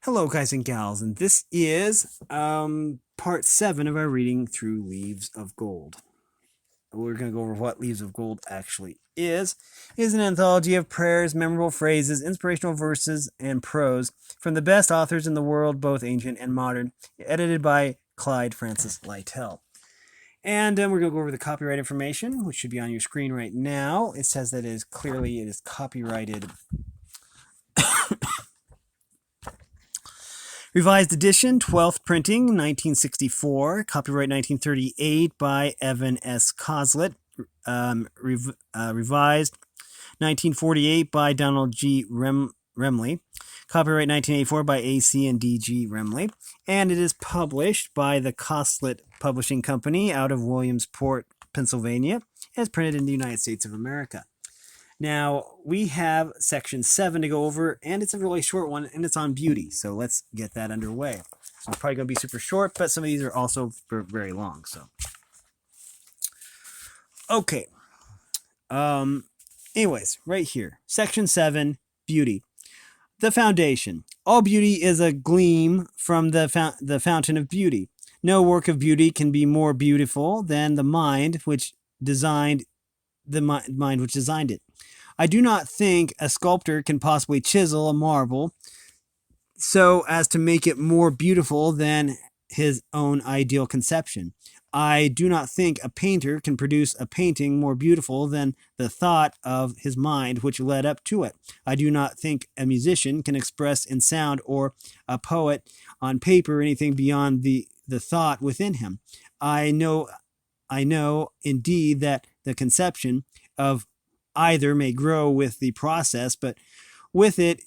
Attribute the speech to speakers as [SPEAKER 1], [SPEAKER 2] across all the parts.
[SPEAKER 1] Hello, guys and gals, and this is part 7 of our reading through Leaves of Gold. We're going to go over what Leaves of Gold actually is. It is an anthology of prayers, memorable phrases, inspirational verses, and prose from the best authors in the world, both ancient and modern, edited by Clyde Lytle. And we're going to go over the copyright information, which should be on your screen right now. It says that it is copyrighted Revised edition, 12th printing, 1964. Copyright 1938 by Evan S. Coslett. Revised 1948 by Donald G. Remley. Copyright 1984 by A.C. and D.G. Remley. And it is published by the Coslett Publishing Company out of Williamsport, Pennsylvania. And it's printed in the United States of America. Now, we have section 7 to go over, and it's a really short one, and it's on beauty. So let's get that underway. So it's probably going to be super short, but some of these are also very long. So, okay. Anyways, right here. Section 7, beauty. The foundation. All beauty is a gleam from the fountain of beauty. No work of beauty can be more beautiful than the mind which designed it. I do not think a sculptor can possibly chisel a marble so as to make it more beautiful than his own ideal conception. I do not think a painter can produce a painting more beautiful than the thought of his mind which led up to it. I do not think a musician can express in sound or a poet on paper anything beyond the thought within him. I know indeed that the conception of either may grow with the process, but which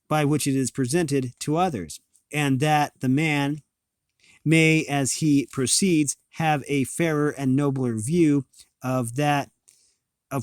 [SPEAKER 1] by which it is presented to others, and that the man may, as he proceeds, have a fairer and nobler view of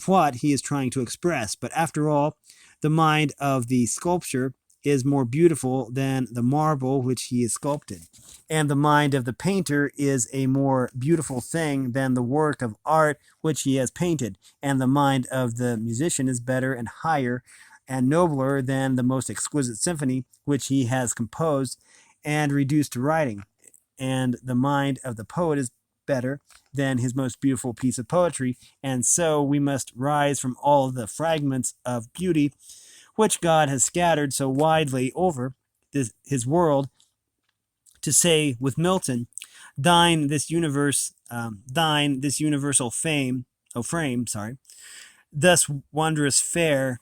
[SPEAKER 1] what he is trying to express. But after all, the mind of the sculptor is more beautiful than the marble which he has sculpted. And the mind of the painter is a more beautiful thing than the work of art which he has painted. And the mind of the musician is better and higher and nobler than the most exquisite symphony which he has composed and reduced to writing. And the mind of the poet is better than his most beautiful piece of poetry. And so we must rise from all the fragments of beauty which God has scattered so widely over his world, to say with Milton, thine this universal frame, thus wondrous fair,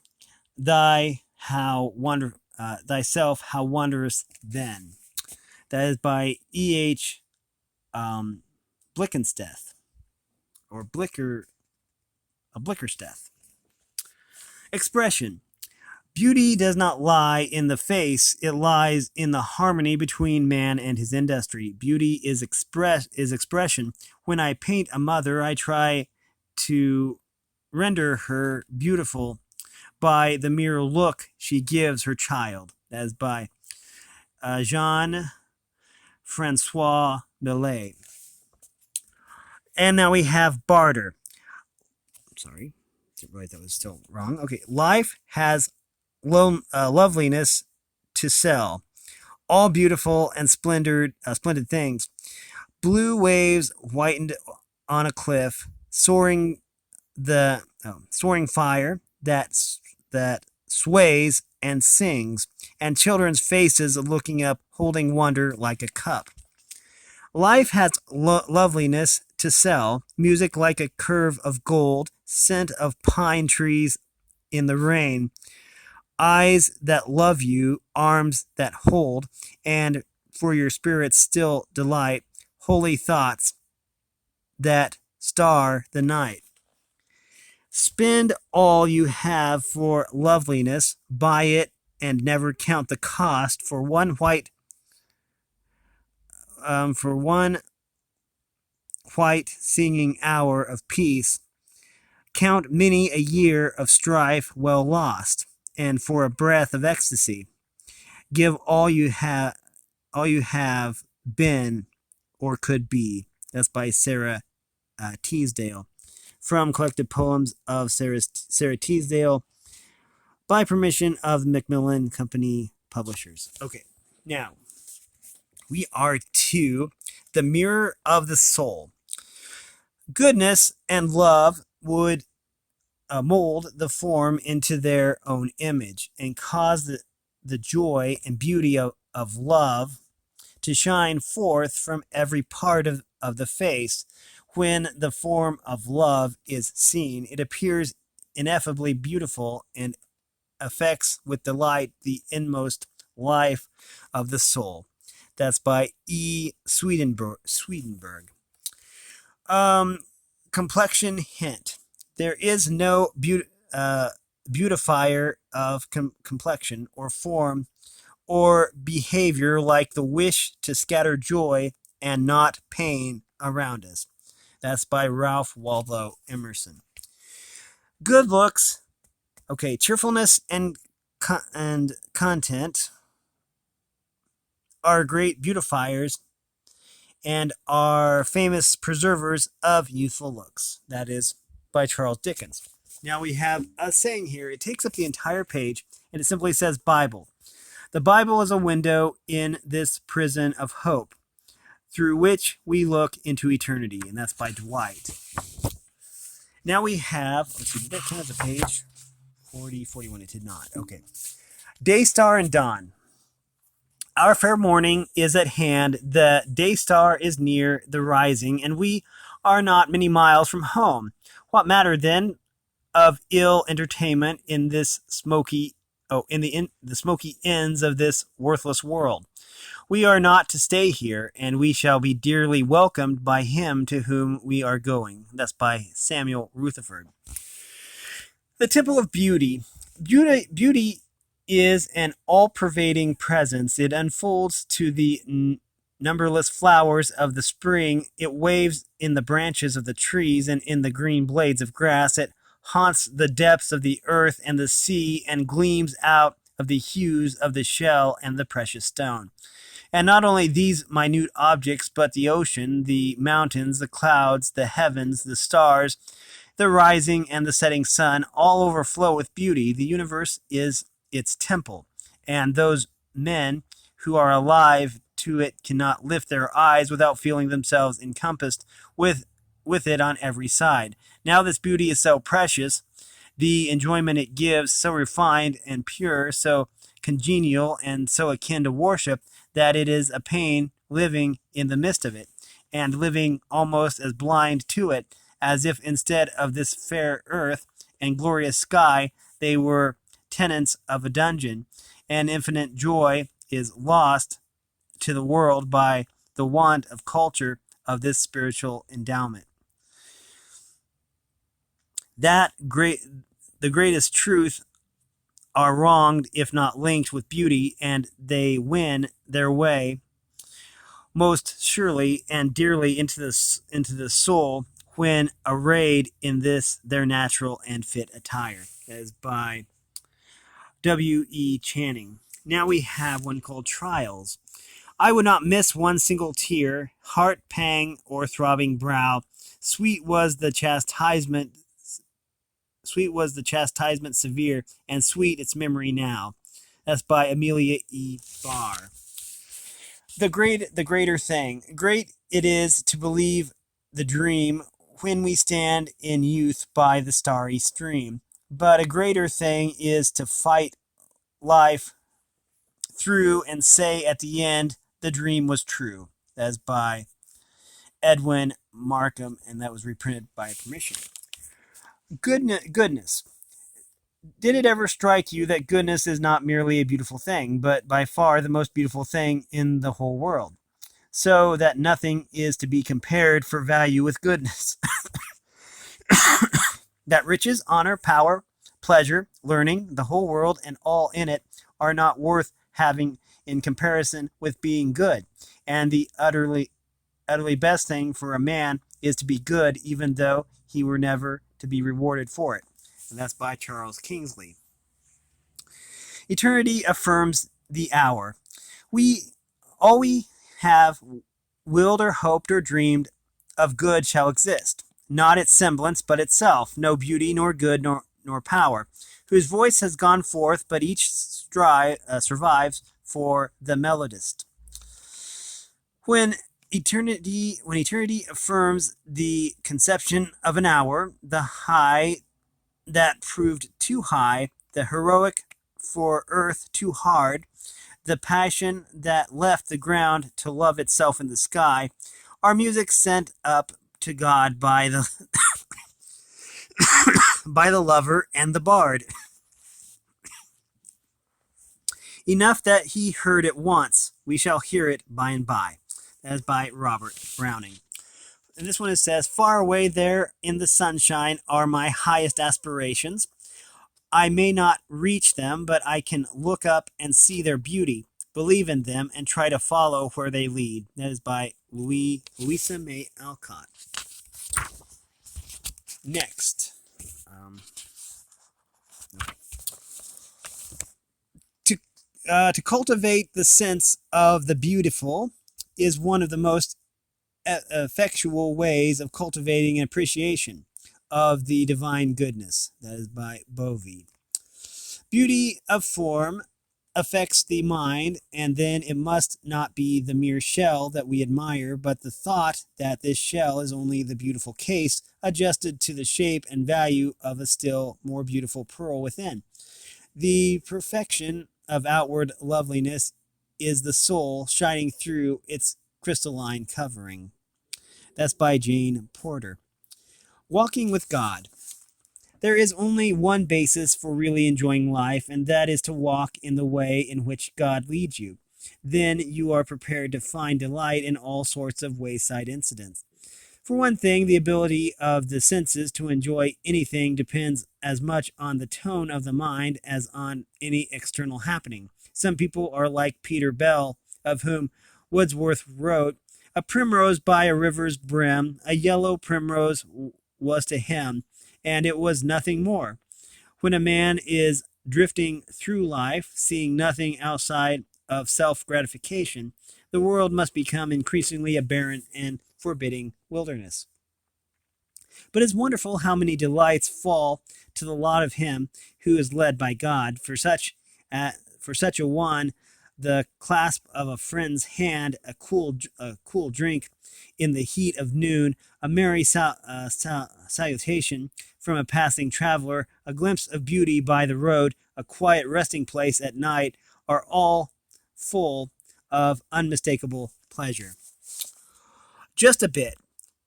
[SPEAKER 1] thyself how wondrous then. That is by E.H. Blickensteth, or Blickersteth. Expression. Beauty does not lie in the face, it lies in the harmony between man and his industry. Beauty is expression. When I paint a mother, I try to render her beautiful by the mere look she gives her child. That is by Jean-Francois Millet. And now we have barter. Sorry, didn't realize that was still wrong. Okay, life has loveliness to sell, all beautiful and splendid things. Blue waves whitened on a cliff, soaring fire that sways and sings, and children's faces looking up, holding wonder like a cup. Life has loveliness to sell, music like a curve of gold, scent of pine trees in the rain, eyes that love you, arms that hold, and for your spirit's still delight, holy thoughts that star the night. Spend all you have for loveliness, buy it, and never count the cost. For one white singing hour of peace, count many a year of strife well lost. And for a breath of ecstasy, give all you have been or could be. That's by Sarah Teasdale, from Collected Poems of Sarah Teasdale, by permission of the Macmillan Company publishers. Okay, now we are to the mirror of the soul. Goodness and love would mold the form into their own image and cause the joy and beauty of love to shine forth from every part of the face. When the form of love is seen, it appears ineffably beautiful and affects with delight the inmost life of the soul. That's by E. Swedenborg. Um, Complexion hint. There is no beautifier of complexion or form or behavior like the wish to scatter joy and not pain around us. That's by Ralph Waldo Emerson. Good looks. Okay, cheerfulness and content are great beautifiers and are famous preservers of youthful looks. That is by Charles Dickens. Now we have a saying here. It takes up the entire page, and it simply says Bible. The Bible is a window in this prison of hope through which we look into eternity, and that's by Dwight. Now we have, let's see, did that count as a page? 40, 41, it did not. Okay. Day, star, and dawn. Our fair morning is at hand. The day star is near the rising, and we are not many miles from home. What matter then of ill entertainment in this smoky the smoky ends of this worthless world? We are not to stay here, and we shall be dearly welcomed by him to whom we are going. That's by Samuel Rutherford. The temple of beauty. Beauty is an all-pervading presence. It unfolds to the numberless flowers of the spring. It waves in the branches of the trees and in the green blades of grass. It haunts the depths of the earth and the sea and gleams out of the hues of the shell and the precious stone. And not only these minute objects, but the ocean, the mountains, the clouds, the heavens, the stars, the rising and the setting sun, all overflow with beauty. The universe is its temple, and those men who are alive to it cannot lift their eyes without feeling themselves encompassed with it on every side. Now this beauty is so precious, the enjoyment it gives so refined and pure, so congenial and so akin to worship, that it is a pain living in the midst of it, and living almost as blind to it, as if instead of this fair earth and glorious sky, they were tenants of a dungeon, and infinite joy is lost to the world by the want of culture of this spiritual endowment. The greatest truth are wronged if not linked with beauty, and they win their way most surely and dearly into the soul when arrayed in this their natural and fit attire. That is by W.E. Channing. Now we have one called Trials. I would not miss one single tear, heart pang or throbbing brow. Sweet was the chastisement severe, and sweet its memory now. That's by Amelia E. Barr. The greater thing. Great it is to believe the dream when we stand in youth by the starry stream. But a greater thing is to fight life through and say at the end, the dream was true. That's by Edwin Markham, and that was reprinted by permission. Goodness. Did it ever strike you that goodness is not merely a beautiful thing, but by far the most beautiful thing in the whole world? So that nothing is to be compared for value with goodness. That riches, honor, power, pleasure, learning, the whole world and all in it are not worth having in comparison with being good. And the utterly best thing for a man is to be good, even though he were never to be rewarded for it. And that's by Charles Kingsley. Eternity affirms the hour. All we have willed or hoped or dreamed of good shall exist. Not its semblance, but itself. No beauty, nor good, nor power, whose voice has gone forth, but each survives for the melodist. When eternity affirms the conception of an hour, the high that proved too high, the heroic for earth too hard, the passion that left the ground to love itself in the sky, are music sent up to God by the by the lover and the bard. Enough that he heard it once, we shall hear it by and by. That is by Robert Browning. And this one it says, far away there in the sunshine are my highest aspirations. I may not reach them, but I can look up and see their beauty, believe in them, and try to follow where they lead. That is by Louisa May Alcott. Next. To cultivate the sense of the beautiful is one of the most effectual ways of cultivating an appreciation of the divine goodness. That is by Bovey. Beauty of form affects the mind, and then it must not be the mere shell that we admire, but the thought that this shell is only the beautiful case adjusted to the shape and value of a still more beautiful pearl within. The perfection of outward loveliness is the soul shining through its crystalline covering. That's by Jane Porter. Walking with God. There is only one basis for really enjoying life, and that is to walk in the way in which God leads you. Then you are prepared to find delight in all sorts of wayside incidents. For one thing, the ability of the senses to enjoy anything depends as much on the tone of the mind as on any external happening. Some people are like Peter Bell, of whom Wordsworth wrote, a primrose by a river's brim, a yellow primrose was to him, and it was nothing more. When a man is drifting through life, seeing nothing outside of self-gratification, the world must become increasingly a barren and forbidding wilderness. But it's wonderful how many delights fall to the lot of him who is led by God. For such a one, the clasp of a friend's hand, a cool drink in the heat of noon, a merry salutation from a passing traveler, a glimpse of beauty by the road, a quiet resting place at night, are all full of unmistakable pleasure. Just a bit.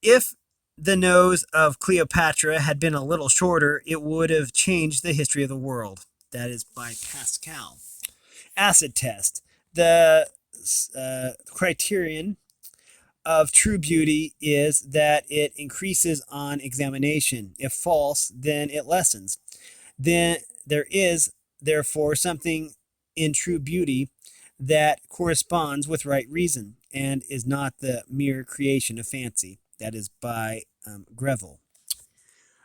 [SPEAKER 1] If the nose of Cleopatra had been a little shorter, it would have changed the history of the world. That is by Pascal. Acid test. The criterion of true beauty is that it increases on examination. If false, then it lessens. Then there is, therefore, something in true beauty that corresponds with right reason and is not the mere creation of fancy. That is by Greville.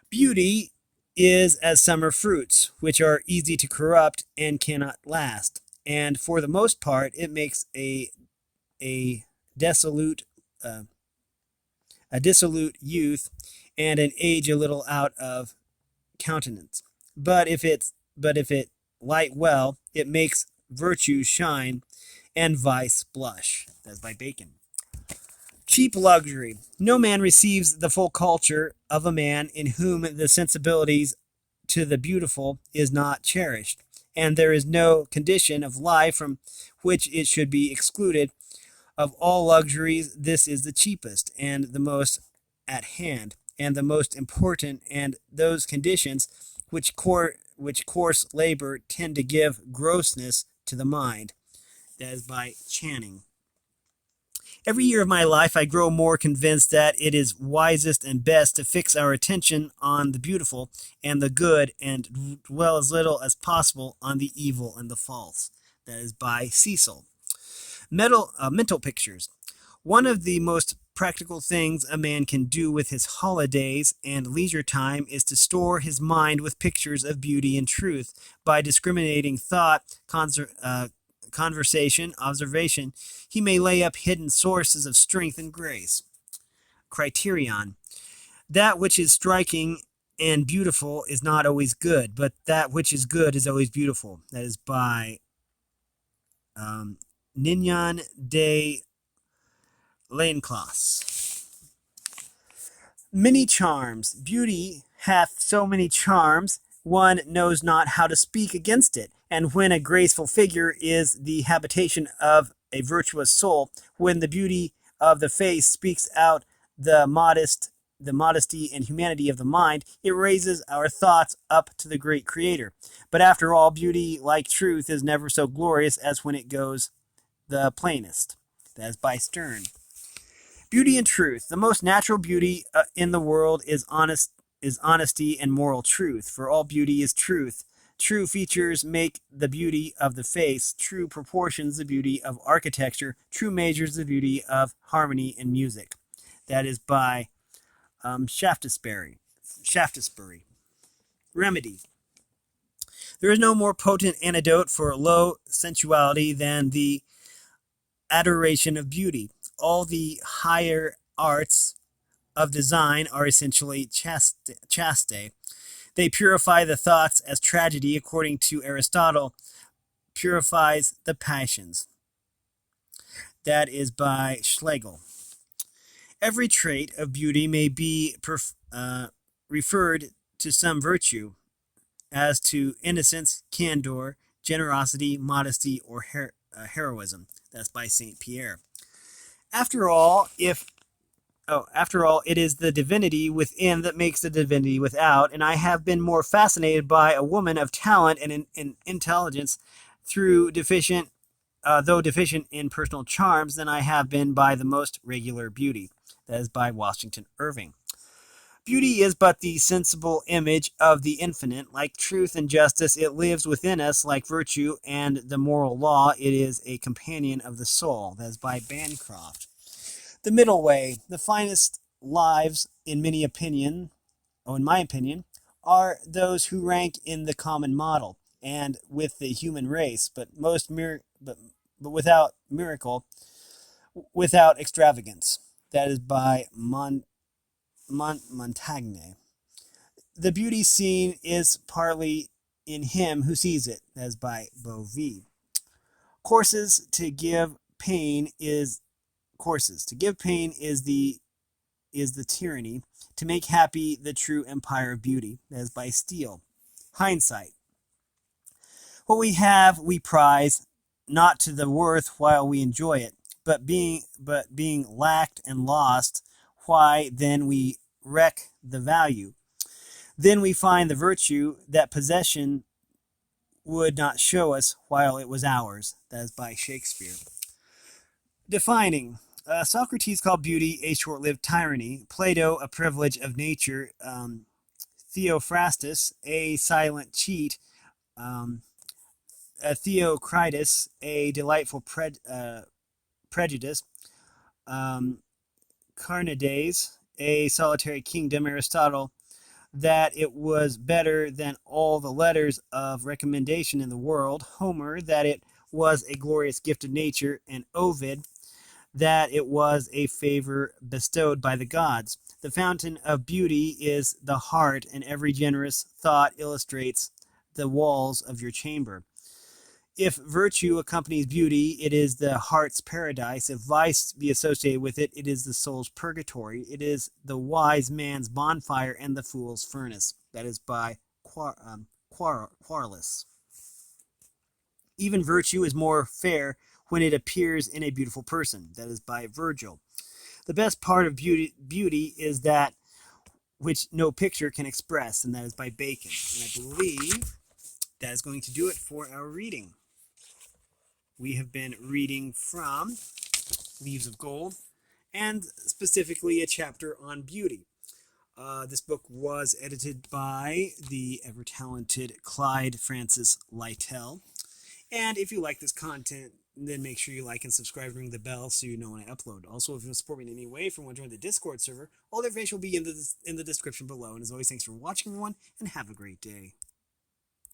[SPEAKER 1] Beauty is as summer fruits, which are easy to corrupt and cannot last. And for the most part, it makes a dissolute youth and an age a little out of countenance. But if it light well, it makes virtue shine and vice blush. That's by Bacon. Cheap luxury. No man receives the full culture of a man in whom the sensibilities to the beautiful is not cherished, and there is no condition of life from which it should be excluded. Of all luxuries, this is the cheapest and the most at hand and the most important, and those conditions which coarse labor tend to give grossness to the mind. That is by Channing. Every year of my life, I grow more convinced that it is wisest and best to fix our attention on the beautiful and the good and dwell as little as possible on the evil and the false. That is by Cecil. Mental pictures. One of the most practical things a man can do with his holidays and leisure time is to store his mind with pictures of beauty and truth. By discriminating thought, conversation, observation, he may lay up hidden sources of strength and grace. Criterion. That which is striking and beautiful is not always good, but that which is good is always beautiful. That is by Nignan de Lainclas. Many charms. Beauty hath so many charms, one knows not how to speak against it. And when a graceful figure is the habitation of a virtuous soul, when the beauty of the face speaks out the modesty and humanity of the mind, it raises our thoughts up to the great Creator. But after all, beauty, like truth, is never so glorious as when it goes the plainest. That is by Stern. Beauty and truth. The most natural beauty in the world is honesty and moral truth, for all beauty is truth. True features make the beauty of the face, true proportions the beauty of architecture, true measures the beauty of harmony and music. That is by Shaftesbury. Remedy. There is no more potent antidote for low sensuality than the adoration of beauty. All the higher arts of design are essentially chaste. They purify the thoughts as tragedy, according to Aristotle, purifies the passions. That is by Schlegel. Every trait of beauty may be referred to some virtue, as to innocence, candor, generosity, modesty, or heroism. That's by Saint Pierre. After all, it is the divinity within that makes the divinity without, and I have been more fascinated by a woman of talent and intelligence though deficient in personal charms, than I have been by the most regular beauty. That is by Washington Irving. Beauty is but the sensible image of the infinite. Like truth and justice, it lives within us like virtue and the moral law. It is a companion of the soul. That is by Bancroft. The middle way. The finest lives, in my opinion, are those who rank in the common model and with the human race, but without miracle, without extravagance. That is by Montaigne. The beauty seen is partly in him who sees it. That is by Bovee. Courses to give pain is the tyranny, to make happy the true empire of beauty. That is by Steele. Hindsight. What we have we prize, not to the worth while we enjoy it, but being lacked and lost, why then we wreck the value. Then we find the virtue that possession would not show us while it was ours. That is by Shakespeare. Defining. Socrates called beauty a short-lived tyranny, Plato a privilege of nature, Theophrastus a silent cheat, Theocritus a delightful prejudice, Carneades a solitary kingdom, Aristotle that it was better than all the letters of recommendation in the world, Homer that it was a glorious gift of nature, and Ovid that it was a favor bestowed by the gods. The fountain of beauty is the heart, and every generous thought illustrates the walls of your chamber. If virtue accompanies beauty, it is the heart's paradise. If vice be associated with it, it is the soul's purgatory. It is the wise man's bonfire and the fool's furnace. That is by Quarles. Even virtue is more fair when it appears in a beautiful person. That is by Virgil. The best part of beauty is that which no picture can express, and that is by Bacon. And I believe that is going to do it for our reading. We have been reading from Leaves of Gold, and specifically a chapter on beauty. This book was edited by the ever-talented Clyde Francis Lytle. And if you like this content, then make sure you like and subscribe, ring the bell so you know when I upload. Also, if you want to support me in any way, if you want to join the Discord server, all the information will be in the description below. And as always, thanks for watching, everyone, and have a great day.